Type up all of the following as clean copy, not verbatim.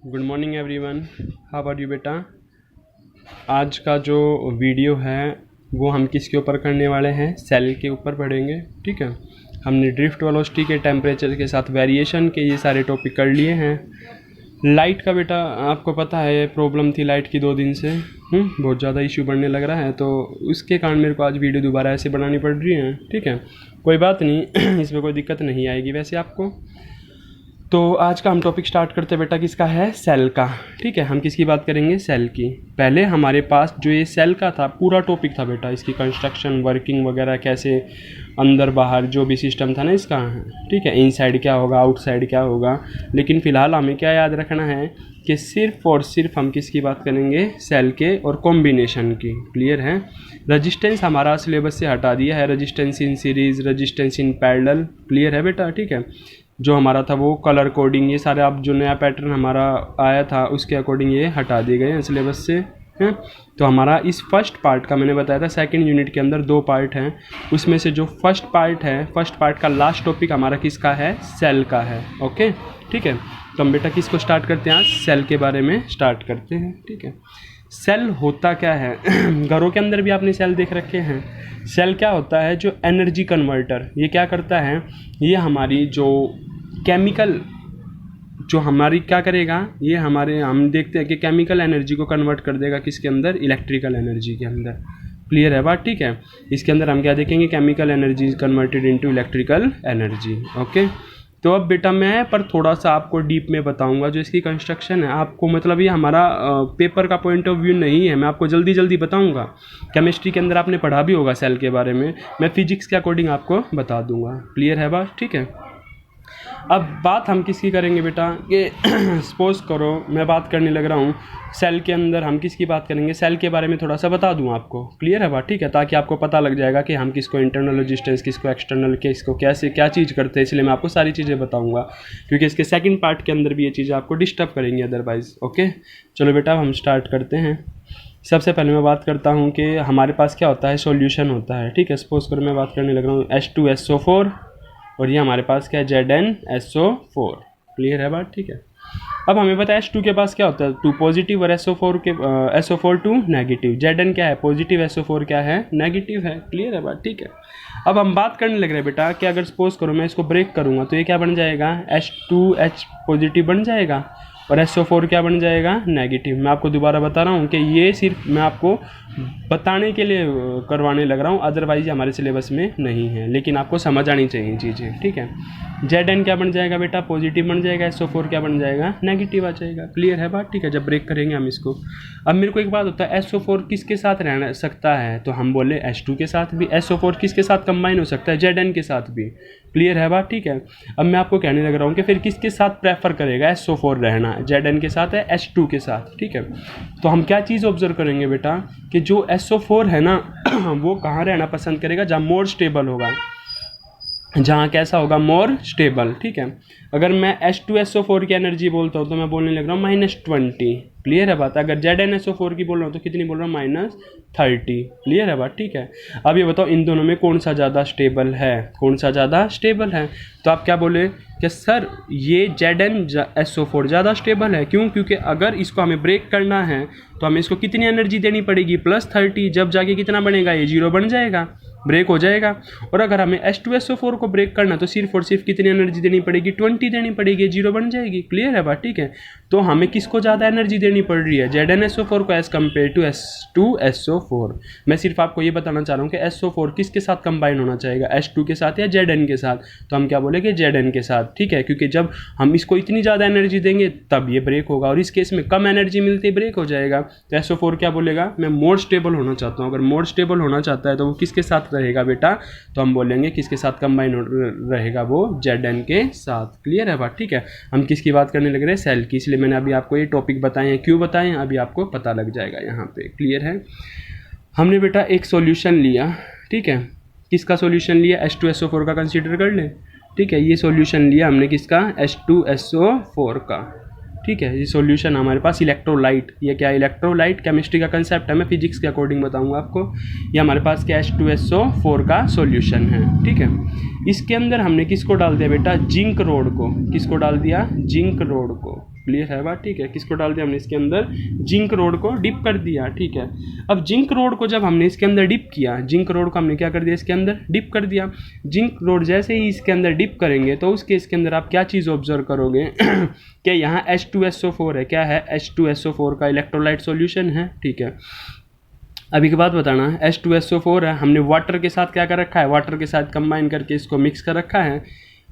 Good morning everyone, how are you बेटा। आज का जो वीडियो है वो हम किसके ऊपर करने वाले हैं, सेल के ऊपर पढ़ेंगे। ठीक है, हमने ड्रिफ्ट वेलोसिटी के टेम्परेचर के साथ वेरिएशन के ये सारे टॉपिक कर लिए हैं। लाइट का बेटा आपको पता है प्रॉब्लम थी लाइट की 2 दिन से, बहुत ज़्यादा इश्यू बढ़ने लग रहा है, तो उसके कारण मेरे को आज वीडियो दोबारा ऐसे बनानी पड़ रही है। ठीक है, कोई बात नहीं इसमें कोई दिक्कत नहीं आएगी वैसे आपको। तो आज का हम टॉपिक स्टार्ट करते हैं बेटा, किसका है, सेल का। ठीक है, हम किसकी बात करेंगे, सेल की। पहले हमारे पास जो ये सेल का था पूरा टॉपिक था बेटा, इसकी कंस्ट्रक्शन, वर्किंग वगैरह, कैसे अंदर बाहर जो भी सिस्टम था ना इसका। ठीक है, इनसाइड क्या होगा, आउटसाइड क्या होगा। लेकिन फ़िलहाल हमें क्या याद रखना है कि सिर्फ और सिर्फ हम किसकी बात करेंगे, सेल के और कॉम्बिनेशन की। क्लियर है। रजिस्टेंस हमारा सिलेबस से हटा दिया है, resistance in series, resistance in parallel. Clear है बेटा। ठीक है, जो हमारा था वो कलर कोडिंग, ये सारे आप जो नया पैटर्न हमारा आया था उसके अकॉर्डिंग ये हटा दिए गए हैं सिलेबस से हैं। तो हमारा इस फर्स्ट पार्ट का मैंने बताया था सेकंड यूनिट के अंदर 2 पार्ट हैं, उसमें से जो फर्स्ट पार्ट है, फर्स्ट पार्ट का लास्ट टॉपिक हमारा किसका है, सेल का है। ओके, ठीक है। तो हम बेटा किसको स्टार्ट करते हैं, आज सेल के बारे में स्टार्ट करते हैं। ठीक है, सेल होता क्या है घरों के अंदर भी आपने सेल देख रखे हैं। सेल क्या होता है, जो एनर्जी कन्वर्टर, ये क्या करता है, ये हमारी जो केमिकल, जो हमारी क्या करेगा, ये हमारे, हम देखते हैं कि केमिकल एनर्जी को कन्वर्ट कर देगा किसके अंदर, इलेक्ट्रिकल एनर्जी के अंदर। क्लियर है बात। ठीक है, इसके अंदर हम क्या देखेंगे, chemical energy is converted into electrical energy. Okay, तो अब बेटा मैं पर थोड़ा सा आपको डीप में बताऊंगा जो इसकी कंस्ट्रक्शन है आपको, मतलब ये हमारा पेपर का पॉइंट ऑफ व्यू नहीं है, मैं आपको जल्दी जल्दी बताऊंगा। केमिस्ट्री के अंदर आपने पढ़ा भी होगा सेल के बारे में, मैं फिजिक्स के अकॉर्डिंग आपको बता दूंगा। क्लियर है बात। ठीक है, अब बात हम किसकी करेंगे बेटा, कि सपोज करो मैं बात करने लग रहा हूँ सेल के अंदर, हम किसकी बात करेंगे, सेल के बारे में थोड़ा सा बता दूँ आपको। क्लियर है बात। ठीक है, ताकि आपको पता लग जाएगा कि हम किसको इंटरनल रेजिस्टेंस, किसको एक्सटर्नल, किसको कैसे क्या चीज़ करते हैं। इसलिए मैं आपको सारी चीज़ें बताऊँगा, क्योंकि इसके सेकंड पार्ट के अंदर भी ये चीज़ें आपको डिस्टर्ब करेंगी अदरवाइज। ओके, चलो बेटा हम स्टार्ट करते हैं। सबसे पहले मैं बात करता हूँ कि हमारे पास क्या होता है, सॉल्यूशन होता है। ठीक है, सपोज करो मैं बात करने लग रहा हूँ H2SO4 और ये हमारे पास क्या है, ZnSO4। क्लियर है बात। ठीक है, अब हमें पता है H2 के पास क्या होता है, 2 पॉजिटिव और SO4 के SO4 2 नेगेटिव। Zn क्या है, पॉजिटिव, SO4 क्या है, नेगेटिव है। क्लियर है बात। ठीक है, अब हम बात करने लग रहे हैं बेटा कि अगर सपोज करो मैं इसको ब्रेक करूँगा तो ये क्या बन जाएगा, H2H पॉजिटिव बन जाएगा और SO4 क्या बन जाएगा, नेगेटिव। मैं आपको दोबारा बता रहा हूँ कि ये सिर्फ मैं आपको बताने के लिए करवाने लग रहा हूँ, अदरवाइज हमारे सिलेबस में नहीं है, लेकिन आपको समझ आनी चाहिए चीज़ें। ठीक है, Zn क्या बन जाएगा बेटा, पॉजिटिव बन जाएगा, SO4 क्या बन जाएगा, नेगेटिव आ जाएगा। क्लियर है बात। ठीक है, जब ब्रेक करेंगे हम इसको। अब मेरे को एक बात होता है, SO4 किसके साथ रह सकता है, तो हम बोले H2 के साथ भी। SO4 किसके साथ कंबाइन हो सकता है, Zn के साथ भी। क्लियर है बात। ठीक है, अब मैं आपको कहने लग रहा हूँ कि फिर किसके साथ प्रेफर करेगा SO4 रहना, Zn के साथ है, H2 के साथ। ठीक है, तो हम क्या चीज़ ऑब्जर्व करेंगे बेटा कि जो SO4 है ना वो कहाँ रहना पसंद करेगा, जहाँ मोर स्टेबल होगा, जहाँ कैसा होगा, मोर स्टेबल। ठीक है, अगर मैं H2SO4 की एनर्जी बोलता हूँ तो मैं बोलने लग रहा हूँ -20। क्लियर है बात। अगर ZnSO4 की बोल रहा हूँ तो कितनी बोल रहा हूँ, -30। क्लियर है बात। ठीक है, अब ये बताओ इन दोनों में कौन सा ज़्यादा स्टेबल है, कौन सा ज़्यादा स्टेबल है। तो आप क्या बोले कि सर ये ZnSO4 ज़्यादा स्टेबल है। क्यों, क्योंकि अगर इसको हमें ब्रेक करना है तो हमें इसको कितनी एनर्जी देनी पड़ेगी, +30। जब जाके कितना बनेगा, ये 0 बन जाएगा, ब्रेक हो जाएगा। और अगर हमें H2SO4 को ब्रेक करना तो सिर्फ और सिर्फ कितनी एनर्जी देनी पड़ेगी, 20 देनी पड़ेगी, 0 बन जाएगी। क्लियर है बात। ठीक है, तो हमें किसको ज़्यादा एनर्जी देनी पड़ रही है, ZnSO4 को एज़ कम्पेयर टू H2SO4। मैं सिर्फ आपको ये बताना चाह रहा हूँ कि SO4 किसके साथ कंबाइन होना चाहेगा, H2 के साथ या Zn के साथ। तो हम क्या बोलेंगे, Zn के साथ। ठीक है, क्योंकि जब हम इसको इतनी ज़्यादा एनर्जी देंगे तब ये ब्रेक होगा, और इस केस में कम एनर्जी मिलती ब्रेक हो जाएगा। तो SO4 क्या बोलेगा, मैं मोर स्टेबल होना चाहता हूँ। अगर मोर स्टेबल होना चाहता है तो वो किसके साथ रहेगा बेटा, तो हम बोलेंगे किसके साथ कंबाइन रहेगा, वो Zn के साथ। क्लियर है बात। ठीक है, हम किसकी बात करने लग रहे हैं, सेल की। इसलिए मैंने अभी आपको ये टॉपिक बताए हैं, क्यों बताए हैं अभी आपको पता लग जाएगा यहाँ पे। क्लियर है, हमने बेटा एक सॉल्यूशन लिया। ठीक है, किसका सॉल्यूशन लिया, H2SO4 का कंसीडर कर लें। ठीक है, ये सॉल्यूशन लिया हमने किसका, H2SO4 का। ठीक है, ये सॉल्यूशन हमारे पास इलेक्ट्रोलाइट, ये क्या इलेक्ट्रोलाइट, केमिस्ट्री का कंसेप्ट है, मैं फिजिक्स के अकॉर्डिंग बताऊंगा आपको। ये हमारे पास क्या H2SO4 का सॉल्यूशन है। ठीक है, इसके अंदर हमने किसको डाल दिया बेटा, जिंक रोड को। किसको डाल दिया, जिंक रोड को। क्लियर है बात, ठीक है। किसको डाल दिया हमने इसके अंदर, जिंक रोड को डिप कर दिया, ठीक है। अब जिंक रोड को जब हमने इसके अंदर डिप किया, जिंक रोड को हमने क्या कर दिया, इसके अंदर डिप कर दिया। जिंक रोड जैसे ही इसके अंदर डिप करेंगे तो उस केस के अंदर आप क्या चीज़ ऑब्जर्व करोगे कि यहाँ H2SO4 है, क्या है, H2SO4 का इलेक्ट्रोलाइट सॉल्यूशन है, ठीक है। अभी की बात बताना, H2SO4 है, हमने वाटर के साथ क्या कर रखा है, वाटर के साथ कंबाइन करके इसको मिक्स कर रखा है।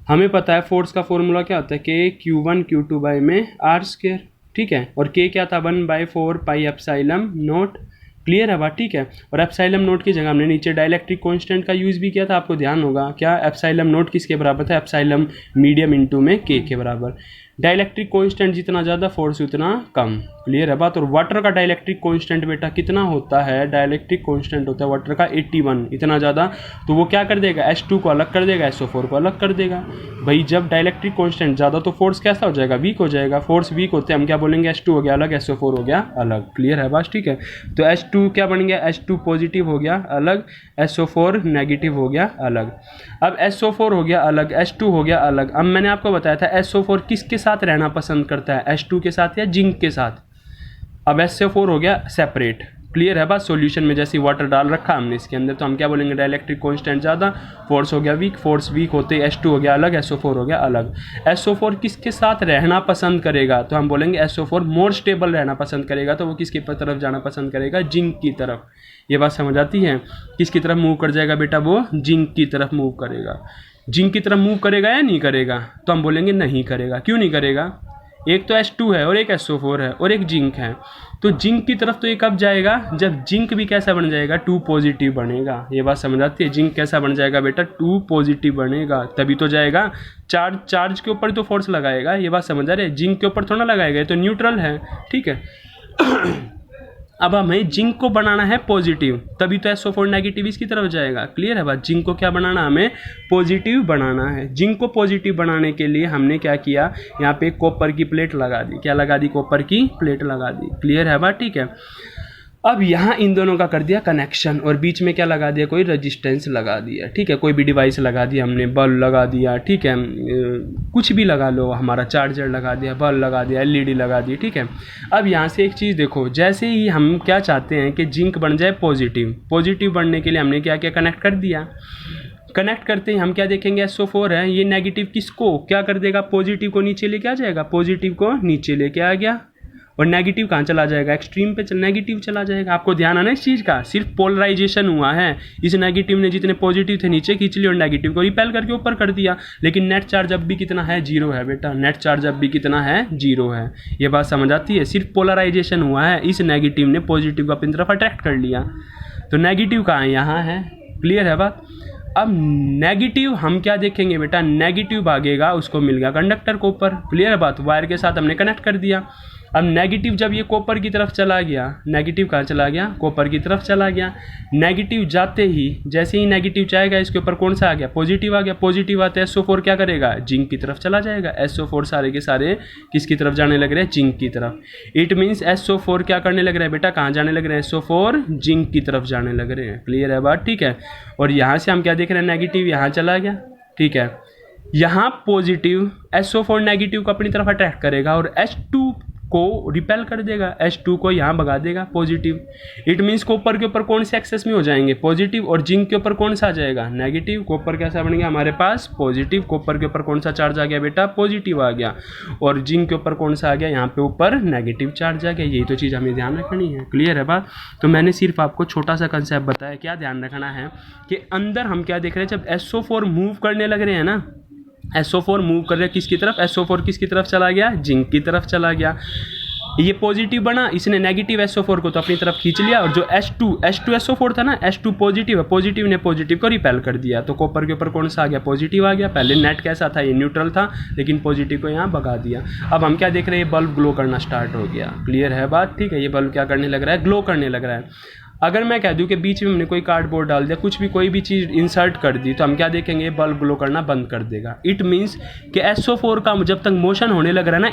हमें पता है फोर्स का फॉर्मूला क्या होता है, K Q1 बाई में R², ठीक है। और K क्या था, 1/4 पाई एप्सिलॉन नॉट, क्लियर है बात, ठीक है। और एप्सिलॉन नॉट की जगह हमने नीचे डाइलेक्ट्रिक कांस्टेंट का यूज़ भी किया था, आपको ध्यान होगा, क्या एप्सिलॉन नॉट किसके बराबर था, एप्सिलॉन मीडियम इनटू में K के बराबर। डाइलेक्ट्रिक कांस्टेंट जितना ज़्यादा फोर्स उतना कम, क्लियर है बात। और वाटर का डाइलेक्ट्रिक कांस्टेंट बेटा कितना होता है, डाइलेक्ट्रिक कांस्टेंट होता है वाटर का 81, इतना ज़्यादा, तो वो क्या कर देगा, H2 को अलग कर देगा, SO4 को अलग कर देगा। भाई जब डाइलेक्ट्रिक कांस्टेंट ज़्यादा तो फोर्स कैसा हो जाएगा, वीक हो जाएगा। फोर्स वीक होते हैं हम क्या बोलेंगे, H2 हो गया अलग, SO4 हो गया अलग, क्लियर है बात, ठीक है। तो H2 क्या बन गया, H2 पॉजिटिव हो गया अलग, SO4 नेगेटिव हो गया अलग। अब SO4 हो गया अलग, H2 हो गया अलग। अब मैंने आपको बताया था SO4 किसके साथ रहना पसंद करता है, H2 के साथ या जिंक के साथ। अब SO4 हो गया सेपरेट, क्लियर है बात। सॉल्यूशन में जैसे वाटर डाल रखा हमने इसके अंदर, तो हम क्या बोलेंगे, डाइलेक्ट्रिक कांस्टेंट ज़्यादा, फोर्स हो गया वीक, फोर्स वीक होते ही H2 हो गया अलग, SO4 हो गया अलग। SO4 किसके साथ रहना पसंद करेगा, तो हम बोलेंगे SO4 मोर स्टेबल रहना पसंद करेगा, तो वो किसकी तरफ जाना पसंद करेगा, जिंक की तरफ। ये बात समझ आती है, किसकी तरफ मूव कर जाएगा बेटा, वो जिंक की तरफ मूव करेगा। जिंक की तरफ मूव करेगा या नहीं करेगा, तो हम बोलेंगे नहीं करेगा। क्यों नहीं करेगा, एक तो H2 है और एक SO4 है और एक जिंक है, तो जिंक की तरफ तो ये कब जाएगा, जब जिंक भी कैसा बन जाएगा, 2 पॉजिटिव बनेगा। ये बात समझ आती है, जिंक कैसा बन जाएगा बेटा, 2 पॉजिटिव बनेगा, तभी तो जाएगा। चार्ज के ऊपर तो फोर्स लगाएगा, ये बात समझ आ रही है, जिंक के ऊपर थोड़ा लगाएगा, ये तो न्यूट्रल है, ठीक है। अब हमें जिंक को बनाना है पॉजिटिव, तभी तो SO4 नेगेटिव इसकी तरफ जाएगा, क्लियर है बात। जिंक को क्या बनाना, हमें पॉजिटिव बनाना है। जिंक को पॉजिटिव बनाने के लिए हमने क्या किया, यहाँ पे कॉपर की प्लेट लगा दी, क्या लगा दी, कॉपर की प्लेट लगा दी, क्लियर है बात, ठीक है। अब यहाँ इन दोनों का कर दिया कनेक्शन और बीच में क्या लगा दिया, कोई रेजिस्टेंस लगा दिया, ठीक है। कोई भी डिवाइस लगा दिया हमने, बल्ब लगा दिया, ठीक है, कुछ भी लगा लो, हमारा चार्जर लगा दिया, बल्ब लगा दिया, LED लगा दी, ठीक है। अब यहाँ से एक चीज़ देखो, जैसे ही हम क्या चाहते हैं कि जिंक बन जाए पॉजिटिव, पॉजिटिव बनने के लिए हमने क्या क्या कनेक्ट कर दिया। कनेक्ट करते ही हम क्या देखेंगे, SO4 है, ये नेगेटिव किसको क्या कर देगा, पॉजिटिव को नीचे लेके आ जाएगा, पॉजिटिव को नीचे लेके आ गया, और नेगेटिव कहाँ चला जाएगा, एक्सट्रीम पे नेगेटिव चला जाएगा। आपको ध्यान आना इस चीज़ का, सिर्फ पोलराइजेशन हुआ है, इस नेगेटिव ने जितने पॉजिटिव थे नीचे खींच लिए और नेगेटिव को रिपेल करके ऊपर कर दिया। लेकिन नेट चार्ज अब भी कितना है, 0 है बेटा, नेट चार्ज अब भी कितना है, 0 है। ये बात समझ आती है, सिर्फ पोलराइजेशन हुआ है, इस नेगेटिव ने पॉजिटिव को अपनी तरफ अट्रैक्ट कर लिया, तो नेगेटिव कहाँ है, यहाँ है, क्लियर है बात। अब नेगेटिव हम क्या देखेंगे बेटा, नेगेटिव भागेगा, उसको मिल गया कंडक्टर को ऊपर, क्लियर है बात, वायर के साथ हमने कनेक्ट कर दिया। अब नेगेटिव जब ये कॉपर की तरफ चला गया, नेगेटिव कहाँ चला गया, कॉपर की तरफ चला गया। नेगेटिव जाते ही, जैसे ही नेगेटिव जाएगा इसके ऊपर कौन सा आ गया, पॉजिटिव आ गया। पॉजिटिव आते SO4 क्या करेगा, जिंक की तरफ चला जाएगा। SO4 सारे के सारे किसकी तरफ जाने लग रहे हैं, जिंक की तरफ। इट मीन्स SO4 क्या करने लग रहा है बेटा, कहाँ जाने लग रहे हैं, SO4 जिंक की तरफ जाने लग रहे हैं, क्लियर है बात, ठीक है। और यहाँ से हम क्या देख रहे हैं, नेगेटिव यहाँ चला गया, ठीक है। यहाँ पॉजिटिव SO4 नेगेटिव को अपनी तरफ अट्रैक्ट करेगा और H2 को रिपेल कर देगा, H2 को यहाँ भगा देगा पॉजिटिव। इट मीन्स कॉपर के ऊपर कौन से एक्सेस में हो जाएंगे, पॉजिटिव, और जिंक के ऊपर कौन सा आ जाएगा, नेगेटिव। कॉपर कैसा बन गया हमारे पास, पॉजिटिव। कॉपर के ऊपर कौन सा चार्ज आ गया बेटा, पॉजिटिव आ गया। और जिंक के ऊपर कौन सा आ गया, यहाँ पे ऊपर नेगेटिव चार्ज आ गया। यही तो चीज़ हमें ध्यान रखनी है, क्लियर है बात। तो मैंने सिर्फ आपको छोटा सा कंसेप्ट बताया, क्या ध्यान रखना है कि अंदर हम क्या देख रहे हैं, जब SO4 मूव करने लग रहे हैं ना, SO4 मूव कर रहे हैं किसकी तरफ, SO4 किसकी तरफ चला गया, जिंक की तरफ चला गया। ये पॉजिटिव बना, इसने नेगेटिव SO4 को तो अपनी तरफ खींच लिया, और जो H2 SO4 था ना, H2 पॉजिटिव है, पॉजिटिव ने पॉजिटिव को रिपेल कर दिया, तो कॉपर के ऊपर कौन सा आ गया, पॉजिटिव आ गया। पहले नेट कैसा था, ये न्यूट्रल था, लेकिन पॉजिटिव को यहाँ भगा दिया। अब हम क्या देख रहे हैं, ये बल्ब ग्लो करना स्टार्ट हो गया, क्लियर है बात, ठीक है। ये बल्ब क्या करने लग रहा है, ग्लो करने लग रहा है। अगर मैं कह दूं कि बीच में हमने कोई कार्डबोर्ड डाल दिया, कुछ भी कोई भी चीज़ इंसर्ट कर दी, तो हम क्या देखेंगे, बल्ब ग्लो करना बंद कर देगा। इट मीन्स कि SO4 का जब तक मोशन होने लग रहा है ना,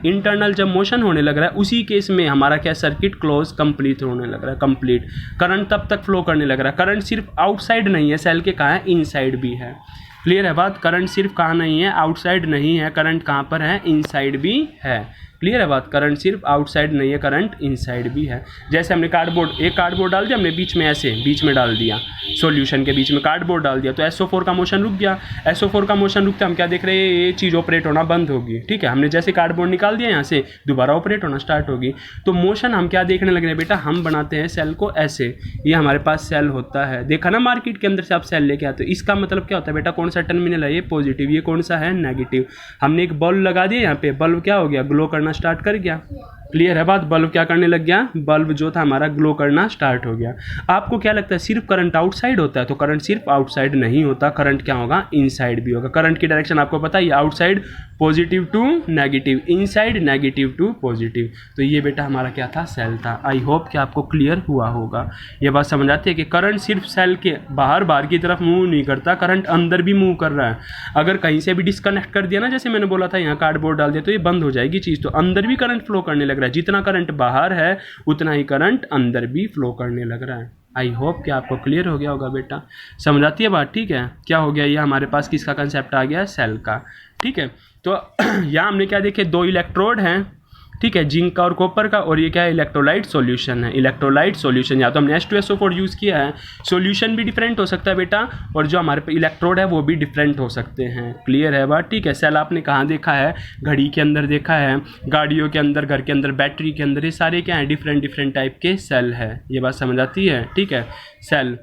इंटरनल जब मोशन होने लग रहा है, उसी केस में हमारा क्या सर्किट क्लोज कंप्लीट होने लग रहा है, कंप्लीट। करंट तब तक फ्लो करने लग रहा है। करंट सिर्फ आउटसाइड नहीं है सेल के, कहाँ है, इनसाइड भी है। क्लियर है बात। करंट सिर्फ कहाँ नहीं है, आउटसाइड नहीं है, करंट कहाँ पर है, इनसाइड भी है। क्लियर है बात। करंट सिर्फ आउटसाइड नहीं है, करंट इनसाइड भी है। जैसे हमने एक कार्डबोर्ड डाल दिया हमने बीच में, ऐसे बीच में डाल दिया, सॉल्यूशन के बीच में कार्डबोर्ड डाल दिया, तो SO4 का मोशन रुक गया। SO4 का मोशन रुकता हम क्या देख रहे हैं, ये चीज़ ऑपरेट होना बंद होगी। ठीक है, हमने जैसे कार्डबोर्ड निकाल दिया यहाँ से, दोबारा ऑपरेट होना स्टार्ट होगी। तो मोशन हम क्या देखने लग रहे हैं बेटा, हम बनाते हैं सेल को ऐसे, ये हमारे पास सेल होता है, देखा ना मार्केट के अंदर से आप सेल लेके आते हो। इसका मतलब क्या होता है बेटा, कौन सा टर्मिनल है, ये पॉजिटिव, ये कौन सा है, नेगेटिव। हमने एक बल्ब लगा दिया यहाँ पे, बल्ब क्या हो गया, ग्लो करना स्टार्ट कर गया। क्लियर है बात। बल्ब क्या करने लग गया, बल्ब जो था हमारा ग्लो करना स्टार्ट हो गया। आपको क्या लगता है सिर्फ करंट आउटसाइड होता है, तो करंट सिर्फ आउटसाइड नहीं होता, करंट क्या होगा, इनसाइड भी होगा। करंट की डायरेक्शन आपको पता है, outside positive to negative, inside negative to positive. तो ये बेटा हमारा क्या था, सेल था। आई होप कि आपको क्लियर हुआ होगा। ये बात समझ आती है कि करंट सिर्फ सेल के बाहर की तरफ मूव नहीं करता, करंट अंदर भी मूव कर रहा है। अगर कहीं से भी डिस्कनेक्ट कर दिया ना, जैसे मैंने बोला था यहाँ कार्डबोर्ड डाल दिया, तो ये बंद हो जाएगी चीज़, तो अंदर भी करंट फ्लो करने लग रहा है। जितना करंट बाहर है उतना ही करंट अंदर भी फ्लो करने लग रहा है। आई होप कि आपको क्लियर हो गया होगा बेटा। समझ आती है बात। ठीक है, क्या हो गया, ये हमारे पास किसका कंसेप्ट आ गया, सेल का। ठीक है, तो यहाँ हमने क्या देखे, दो इलेक्ट्रोड हैं, ठीक है, जिंक का और कॉपर का, और ये क्या है, इलेक्ट्रोलाइट सॉल्यूशन है। इलेक्ट्रोलाइट सॉल्यूशन, या तो हमने H2SO4 यूज़ किया है, सॉल्यूशन भी डिफरेंट हो सकता है बेटा, और जो हमारे पे इलेक्ट्रोड है वो भी डिफरेंट हो सकते हैं। क्लियर है बात। ठीक है, सेल आपने कहाँ देखा है, घड़ी के अंदर देखा है, गाड़ियों के अंदर, घर के अंदर, बैटरी के अंदर, ये सारे क्या है, डिफरेंट टाइप के सेल है। ये बात समझ आती है। ठीक है, सेल।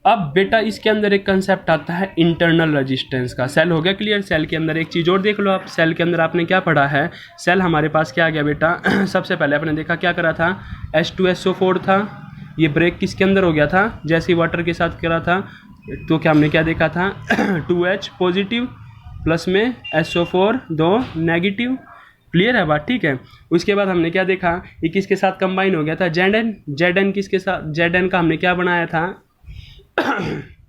अब बेटा इसके अंदर एक कंसेप्ट आता है इंटरनल रेजिस्टेंस का। सेल हो गया क्लियर। सेल के अंदर एक चीज़ और देख लो आप, सेल के अंदर आपने क्या पढ़ा है, सेल हमारे पास क्या आ गया बेटा सबसे पहले आपने देखा क्या करा था, H2SO4 था, ये ब्रेक किसके अंदर हो गया था, जैसे ही वाटर के साथ करा था, तो क्या हमने क्या देखा था 2H पॉजिटिव प्लस में SO4 2 नेगेटिव। क्लियर है बात। ठीक है, उसके बाद हमने क्या देखा, ये किसके साथ कंबाइन हो गया था, Zn किसके साथ, Zn का हमने क्या बनाया था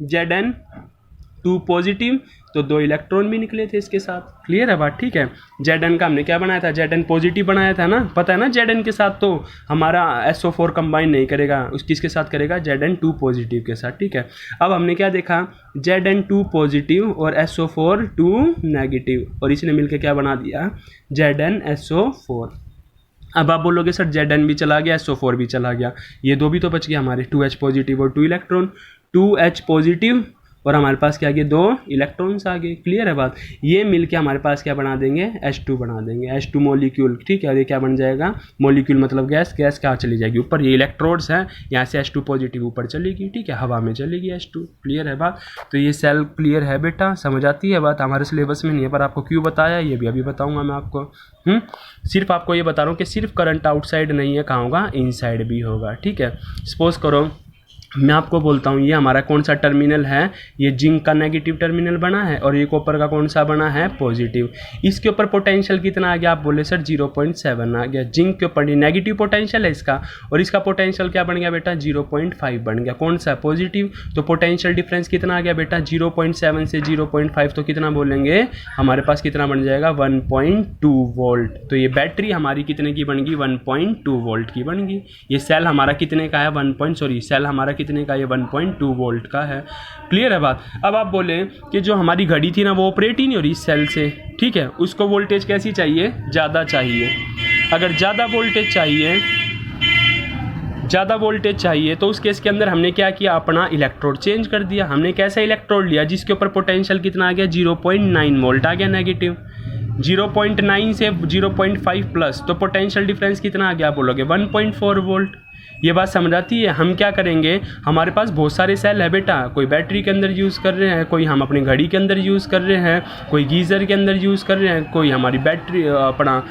Zn2 पॉजिटिव, तो दो इलेक्ट्रॉन भी निकले थे इसके साथ। क्लियर है बात। ठीक है, Zn का हमने क्या बनाया था, Zn पॉजिटिव बनाया था ना, पता है ना, Zn के साथ तो हमारा SO4 कंबाइन नहीं करेगा, उस किसके साथ करेगा, Zn2 पॉजिटिव के साथ। ठीक है, अब हमने क्या देखा, Zn2 पॉजिटिव और SO4 2 नेगेटिव, और इसने मिलकर क्या बना दिया, ZnSO4। अब आप बोलोगे सर Zn भी चला गया, SO4 भी चला गया, ये दो भी तो बच गया हमारे, 2H पॉजिटिव और 2 इलेक्ट्रॉन, 2H पॉजिटिव और हमारे पास क्या आ गए, 2 इलेक्ट्रॉन्स आ गए। क्लियर है बात। ये मिलके हमारे पास क्या बना देंगे, H2 बना देंगे, H2 मॉलिक्यूल। ठीक है, और ये क्या बन जाएगा, मॉलिक्यूल मतलब गैस, गैस कहाँ चली जाएगी, ऊपर, ये इलेक्ट्रोड्स हैं, यहाँ से H2 पॉजिटिव ऊपर चलेगी, ठीक है, हवा में चलेगी H2। क्लियर है बात। तो ये सेल क्लियर है बेटा, समझ आती है बात। हमारे सिलेबस में नहीं है पर आपको क्यों बताया ये भी अभी बताऊँगा मैं आपको। सिर्फ आपको ये बता रहा हूँ कि सिर्फ करंट आउटसाइड नहीं है, कहाँ होगा, इनसाइड भी होगा। ठीक है, सपोज करो मैं आपको बोलता हूँ ये हमारा कौन सा टर्मिनल है, ये जिंक का नेगेटिव टर्मिनल बना है और ये कॉपर का कौन सा बना है, पॉजिटिव। इसके ऊपर पोटेंशियल कितना आ गया, आप बोले सर 0.7 आ गया। जिंक के ऊपर नेगेटिव पोटेंशियल है इसका, और इसका पोटेंशियल क्या बन गया बेटा, 0.5 बन गया। कौन सा, पॉजिटिव। तो पोटेंशियल डिफरेंस कितना आ गया बेटा, 0.7 से 0.5, तो कितना बोलेंगे, हमारे पास कितना बन जाएगा, 1.2 वोल्ट। तो ये बैटरी हमारी कितने की बन गई, 1.2 वोल्ट की बन गई। ये सेल हमारा कितने का है, सेल हमारा कितने का, ये 1.2 वोल्ट का है। क्लियर है बात। अब आप बोले कि जो हमारी घड़ी थी ना वो ऑपरेट ही नहीं हो रही इस सेल से, ठीक है, उसको वोल्टेज कैसी चाहिए, ज़्यादा चाहिए। अगर ज़्यादा वोल्टेज चाहिए तो उस केस के अंदर हमने क्या किया, अपना इलेक्ट्रोड चेंज कर दिया। हमने कैसा इलेक्ट्रोड लिया, जिसके ऊपर पोटेंशियल कितना आ गया, 0.9 वोल्ट आ गया नेगेटिव। 0.9 से 0.5 प्लस, तो पोटेंशियल डिफरेंस कितना आ गया, बोलोगे 1.4 वोल्ट। ये बात समझ आती है। हम क्या करेंगे, हमारे पास बहुत सारे सेल है बेटा, कोई बैटरी के अंदर यूज़ कर रहे हैं, कोई हम अपनी घड़ी के अंदर यूज़ कर रहे हैं, कोई गीज़र के अंदर यूज़ कर रहे हैं, कोई हमारी बैटरी अपना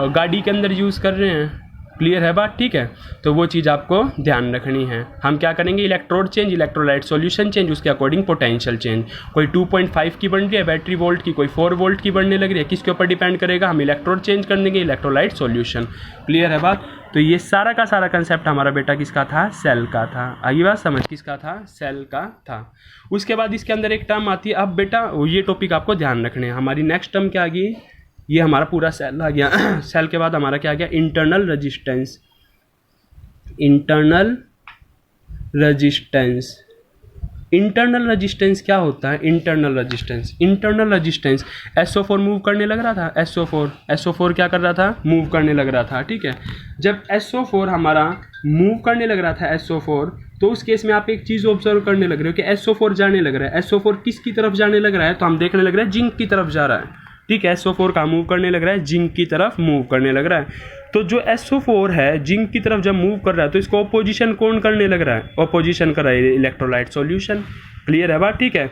गाड़ी के अंदर यूज़ कर रहे हैं। क्लियर है बात। ठीक है, तो वो चीज़ आपको ध्यान रखनी है। हम क्या करेंगे, electrode change, electrolyte solution change, उसके अकॉर्डिंग पोटेंशियल चेंज। कोई 2.5 की बन रही है बैटरी वोल्ट की, कोई 4 वोल्ट की बनने लग रही है, किसके ऊपर डिपेंड करेगा, हम इलेक्ट्रोड चेंज कर देंगे, इलेक्ट्रोलाइट सॉल्यूशन। क्लियर है बात। तो ये सारा का सारा कंसेप्ट हमारा बेटा किसका था, सेल का था। आइए बात समझ, किसका था, सेल का था। उसके बाद इसके अंदर एक टर्म आती है, अब बेटा ये टॉपिक आपको ध्यान रखने हैं। हमारी नेक्स्ट टर्म क्या आ गई, ये हमारा पूरा सेल आ गया सेल के बाद हमारा क्या आ गया, internal resistance. Internal resistance, internal resistance क्या होता है? इंटरनल रेजिस्टेंस SO4 मूव करने लग रहा था, SO4 क्या कर रहा था? मूव करने लग रहा था, ठीक है। जब SO4 हमारा मूव करने लग रहा था SO4, तो उस केस में आप एक चीज़ ऑब्जर्व करने लग रहे हो कि SO4 जाने लग रहा है। SO4 किसकी तरफ जाने लग रहा है? तो हम देखने लग रहे हैं जिंक की तरफ जा रहा है, ठीक है। SO4 का मूव करने लग रहा है, जिंक की तरफ मूव करने लग रहा है। तो जो SO4 है जिंक की तरफ जब मूव कर रहा है तो इसको अपोजिशन कौन करने लग रहा है? अपोजिशन कर रहा है इलेक्ट्रोलाइट सॉल्यूशन। क्लियर है बात, ठीक है।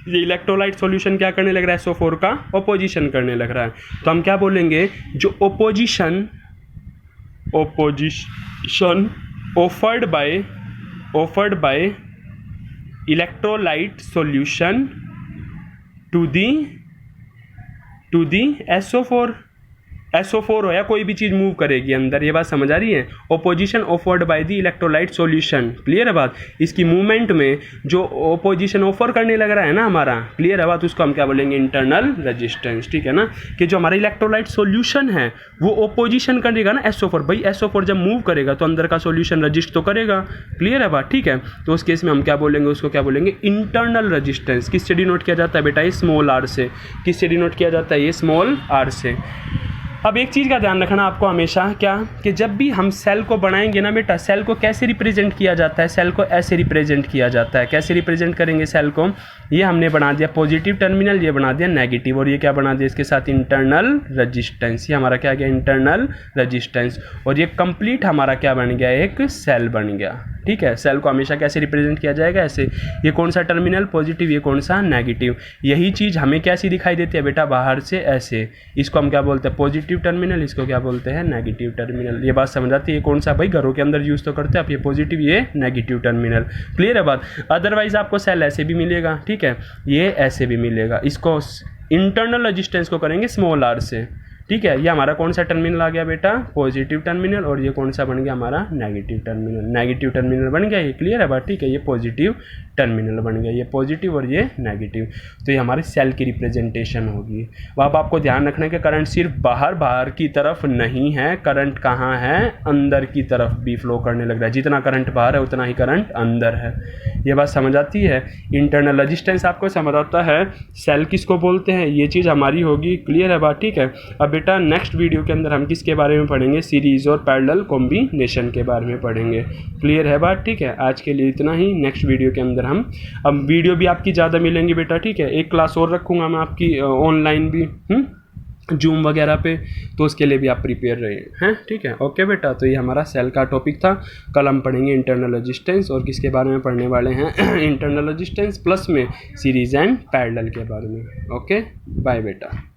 ये इलेक्ट्रोलाइट सॉल्यूशन क्या करने लग रहा है? SO4 का अपोजिशन करने लग रहा है। तो हम क्या बोलेंगे? जो opposition offered by electrolyte solution to the SO4 हो या कोई भी चीज़ मूव करेगी अंदर, ये बात समझ आ रही है? Opposition offered by the electrolyte solution. Clear है बात? इसकी मूवमेंट में जो ओपोजिशन ऑफर करने लग रहा है ना हमारा, क्लियर है बात, उसको हम क्या बोलेंगे? इंटरनल रेजिस्टेंस, ठीक है ना। कि जो हमारा इलेक्ट्रोलाइट सॉल्यूशन है वो ओपोजिशन करेगा ना SO4, भाई SO4 जब मूव करेगा तो अंदर का सॉल्यूशन रजिस्ट तो करेगा। क्लियर है बात, ठीक है। तो उस केस में हम क्या बोलेंगे? उसको क्या बोलेंगे? Internal resistance. किससे डिनोट किया जाता है बेटा? ये स्मॉल r से। किससे डिनोट किया जाता है? ये स्मॉल r से। अब एक चीज़ का ध्यान रखना आपको हमेशा, क्या कि जब भी हम सेल को बनाएंगे ना बेटा, सेल को कैसे रिप्रेजेंट किया जाता है? सेल को ऐसे रिप्रेजेंट किया जाता है। कैसे रिप्रेजेंट करेंगे सेल को? ये हमने बना दिया पॉजिटिव टर्मिनल, ये बना दिया नेगेटिव, और ये क्या बना दिया इसके साथ? Internal resistance. ये हमारा क्या गया? Internal resistance. और ये कंप्लीट हमारा क्या बन गया? एक सेल बन गया, ठीक है। सेल को हमेशा कैसे रिप्रेजेंट किया जाएगा? ऐसे। ये कौन सा टर्मिनल? पॉजिटिव। ये कौन सा? नेगेटिव। यही चीज़ हमें कैसी दिखाई देती है बेटा? बाहर से ऐसे। इसको हम क्या बोलते हैं? Positive terminal. इसको क्या बोलते हैं? Negative terminal. ये बात समझ आती है? ये कौन सा भाई घरों के अंदर यूज़ तो करते हैं आप, ये पॉजिटिव, ये नेगेटिव टर्मिनल। क्लियर है बात? अदरवाइज आपको सेल ऐसे भी मिलेगा, ठीक है, ये ऐसे भी मिलेगा। इसको इंटरनल रेजिस्टेंस को करेंगे स्मॉल r से, ठीक है। ये हमारा कौन सा टर्मिनल आ गया बेटा? Positive terminal. और ये कौन सा बन गया हमारा? Negative terminal. नेगेटिव टर्मिनल बन गया, ये क्लियर है बात, ठीक है। ये पॉजिटिव टर्मिनल बन गया, ये पॉजिटिव और ये नेगेटिव। तो ये हमारे सेल की रिप्रेजेंटेशन होगी। अब आपको ध्यान रखना है कि करंट सिर्फ बाहर की तरफ नहीं है, करंट कहाँ है? अंदर की तरफ भी फ्लो करने लग रहा है। जितना करंट बाहर है उतना ही करंट अंदर है। ये बात समझ आती है? इंटरनल रेजिस्टेंस आपको समझ आता है? सेल किसको बोलते हैं? ये चीज़ हमारी होगी। क्लियर है बात, ठीक है। अब बेटा नेक्स्ट वीडियो के अंदर हम किसके बारे में पढ़ेंगे? सीरीज और पैरेलल कॉम्बिनेशन के बारे में पढ़ेंगे। क्लियर है बात, ठीक है। आज के लिए इतना ही। नेक्स्ट वीडियो के अंदर हम, अब वीडियो भी आपकी ज़्यादा मिलेंगी बेटा, ठीक है। एक क्लास और रखूँगा मैं आपकी ऑनलाइन भी, जूम वगैरह पे, तो उसके लिए भी आप प्रिपेयर रहे हैं, ठीक है। ओके बेटा, तो ये हमारा सेल का टॉपिक था। कल हम पढ़ेंगे इंटरनल रेजिस्टेंस, और किसके बारे में पढ़ने वाले हैं? इंटरनल रेजिस्टेंस प्लस में सीरीज एंड पैरेलल के बारे में। ओके, बाय बेटा।